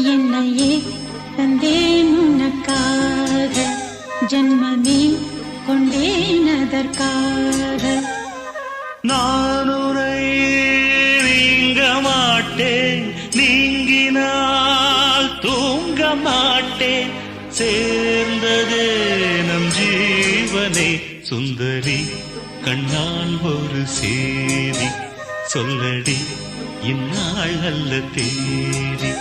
என்னையே தந்தேன் உனக்காக, ஜன்மமே கொண்டேன் அதற்காக. நான் உரை நீங்க மாட்டேன், நீங்கினால் தூங்க மாட்டேன். சேர்ந்ததே நம் ஜீவனே சுந்தரி, கண்ணால் ஒரு சேதி சொல்லடி, இந்நாள் அல்ல தேதி.